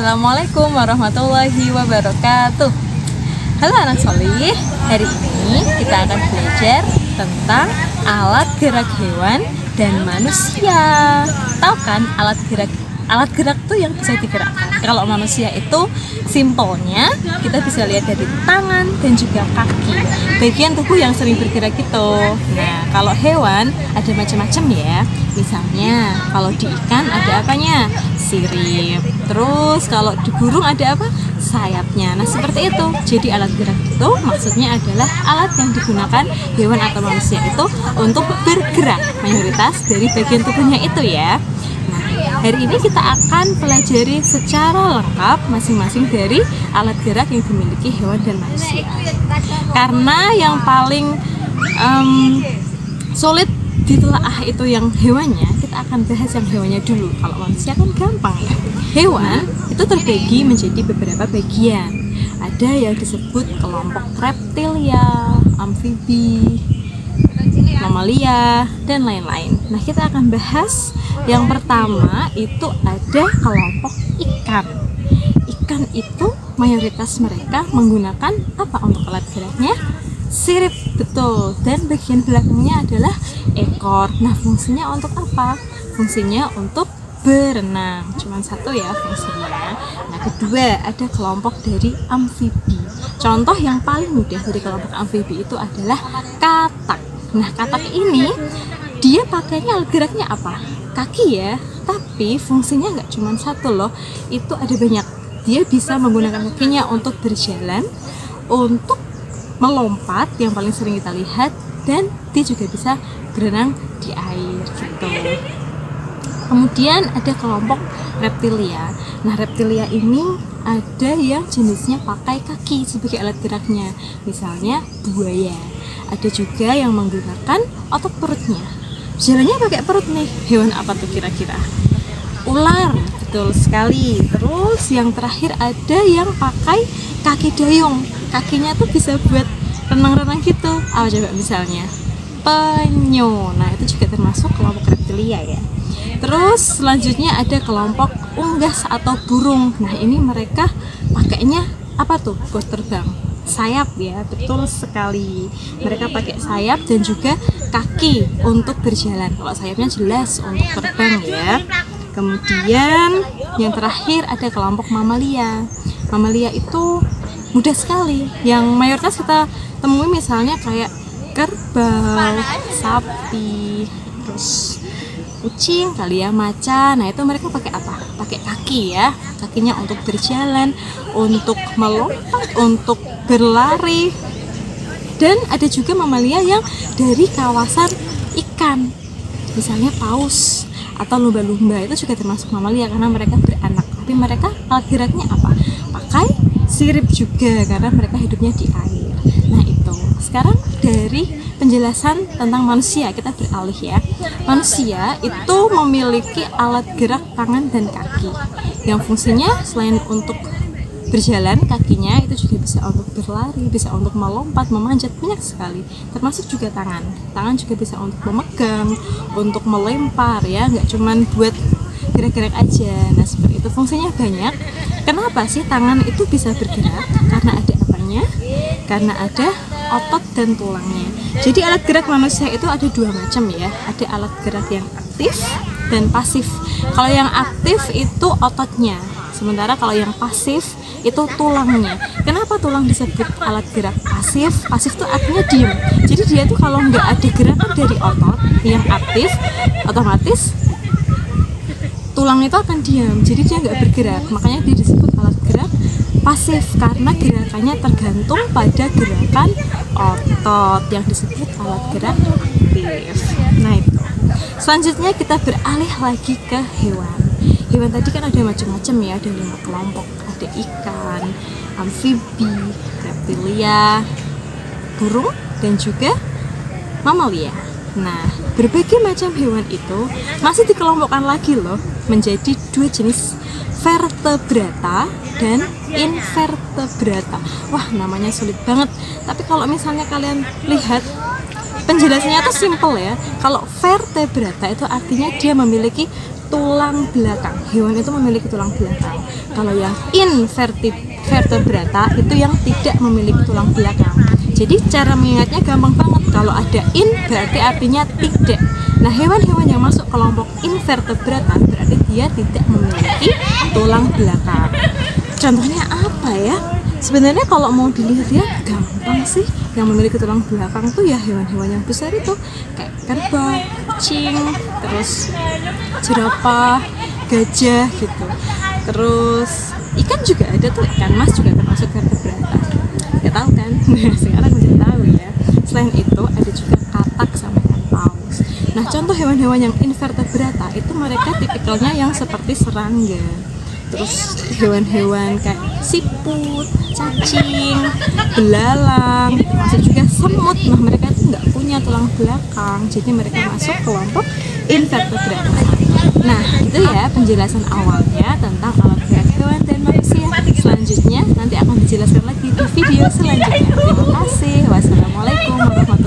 Assalamualaikum warahmatullahi wabarakatuh. Halo anak solih, hari ini kita akan belajar tentang alat gerak hewan dan manusia. Tahu kan alat gerak tuh yang bisa digerakkan. Kalau manusia itu simpelnya kita bisa lihat dari tangan dan juga kaki, bagian tubuh yang sering bergerak gitu. Nah, kalau hewan ada macam-macam ya. Misalnya kalau di ikan ada apanya? Sirip. Terus kalau di burung ada apa? Sayapnya. Nah, seperti itu. Jadi alat gerak itu maksudnya adalah alat yang digunakan hewan atau manusia itu untuk bergerak, mayoritas dari bagian tubuhnya itu ya. Hari ini kita akan pelajari secara lengkap masing-masing dari alat gerak yang dimiliki hewan dan manusia. Karena yang paling sulit ditelaah itu yang hewannya, kita akan bahas yang hewannya dulu. Kalau manusia kan gampang ya. Hewan itu terbagi menjadi beberapa bagian. Ada yang disebut kelompok reptilia, amfibi, mamalia, dan lain-lain. Nah, kita akan bahas yang pertama itu ada kelompok ikan. Ikan itu mayoritas mereka menggunakan apa untuk alat geraknya? Sirip, betul. Dan bagian belakangnya adalah ekor. Nah, fungsinya untuk apa? Fungsinya untuk berenang. Cuman satu ya fungsinya. Nah, kedua ada kelompok dari amfibi. Contoh yang paling mudah dari kelompok amfibi itu adalah katak. Nah, katak ini dia pakainya alat geraknya apa? Kaki ya, tapi fungsinya nggak cuma satu loh, itu ada banyak. Dia bisa menggunakan kakinya untuk berjalan, untuk melompat yang paling sering kita lihat, dan dia juga bisa berenang di air gitu. Kemudian ada kelompok reptilia. Nah, reptilia ini ada yang jenisnya pakai kaki sebagai alat geraknya, misalnya buaya. Ada juga yang menggunakan otot perutnya. Jalannya pakai perut nih. Hewan apa tuh kira-kira? Ular, betul sekali. Terus yang terakhir ada yang pakai kaki dayung. Kakinya tuh bisa buat renang-renang gitu. Apa coba misalnya? Penyu. Nah, itu juga termasuk kelompok reptilia ya. Terus selanjutnya ada kelompok unggas atau burung. Nah, ini mereka pakainya apa tuh buat terbang? Sayap ya, betul sekali. Mereka pakai sayap dan juga kaki untuk berjalan. Kalau sayapnya jelas untuk terbang ya. Kemudian yang terakhir ada kelompok mamalia. Mamalia itu mudah sekali. Yang mayoritas kita temui misalnya kayak kerbau, sapi, terus kucing kali ya, macan. Nah, itu mereka pakai apa? Pakai kaki ya. Kakinya untuk berjalan, untuk melompat, untuk berlari. Dan ada juga mamalia yang dari kawasan ikan, misalnya paus atau lumba-lumba, itu juga termasuk mamalia karena mereka beranak. Tapi mereka alat geraknya apa? Pakai sirip juga karena mereka hidupnya di air. Nah, itu. Sekarang dari penjelasan tentang manusia kita beralih ya. Manusia itu memiliki alat gerak tangan dan kaki yang fungsinya selain untuk berjalan, kakinya itu juga bisa untuk berlari, bisa untuk melompat, memanjat, banyak sekali. Termasuk juga tangan. Tangan juga bisa untuk memegang, untuk melempar ya, nggak cuman buat gerak-gerak aja. Nah, seperti itu, fungsinya banyak. Kenapa sih tangan itu bisa bergerak? Karena ada apanya? Karena ada otot dan tulangnya. Jadi alat gerak manusia itu ada dua macam ya. Ada alat gerak yang aktif dan pasif. Kalau yang aktif itu ototnya, sementara kalau yang pasif itu tulangnya. Kenapa tulang disebut alat gerak pasif? Pasif itu artinya diem. Jadi dia tuh kalau nggak ada gerakan dari otot yang aktif, otomatis tulang itu akan diam. Jadi dia nggak bergerak. Makanya dia disebut alat gerak pasif karena gerakannya tergantung pada gerakan otot yang disebut alat gerak aktif. Nah, itu. Selanjutnya kita beralih lagi ke hewan. Hewan tadi kan ada macam-macam ya, ada 5 kelompok. Ada ikan, amfibi, reptilia, burung, dan juga mamalia. Nah, berbagai macam hewan itu masih dikelompokkan lagi loh menjadi 2 jenis, vertebrata dan invertebrata. Wah, namanya sulit banget. Tapi kalau misalnya kalian lihat penjelasannya tuh simple ya. Kalau vertebrata itu artinya dia memiliki tulang belakang. Hewan itu memiliki tulang belakang. Kalau yang invertebrata itu yang tidak memiliki tulang belakang. Jadi cara mengingatnya gampang banget. Kalau ada in berarti artinya tidak. Nah, hewan-hewan yang masuk kelompok invertebrata berarti dia tidak memiliki tulang belakang. Contohnya apa ya? Sebenarnya kalau mau dilihat ya gampang sih. Yang memiliki tulang belakang tuh ya hewan-hewan yang besar itu, kayak kerbau, kucing, terus jerapah, gajah gitu. Terus ikan juga ada tuh, ikan mas juga termasuk vertebrata. Ya tahu kan? Nah, sekarang udah tahu ya. Selain itu ada juga katak sama ikan paus. Nah, contoh hewan-hewan yang invertebrata itu mereka tipikalnya yang seperti serangga. Terus hewan-hewan kayak siput, cacing, belalang, masuk juga semut. Nah, mereka itu nggak punya tulang belakang, jadi mereka masuk kelompok invertebrata. Nah, itu ya penjelasan awalnya tentang alat gerak hewan dan manusia. Selanjutnya nanti akan dijelaskan lagi di video selanjutnya. Terima kasih. Wassalamualaikum warahmatullahi wabarakatuh.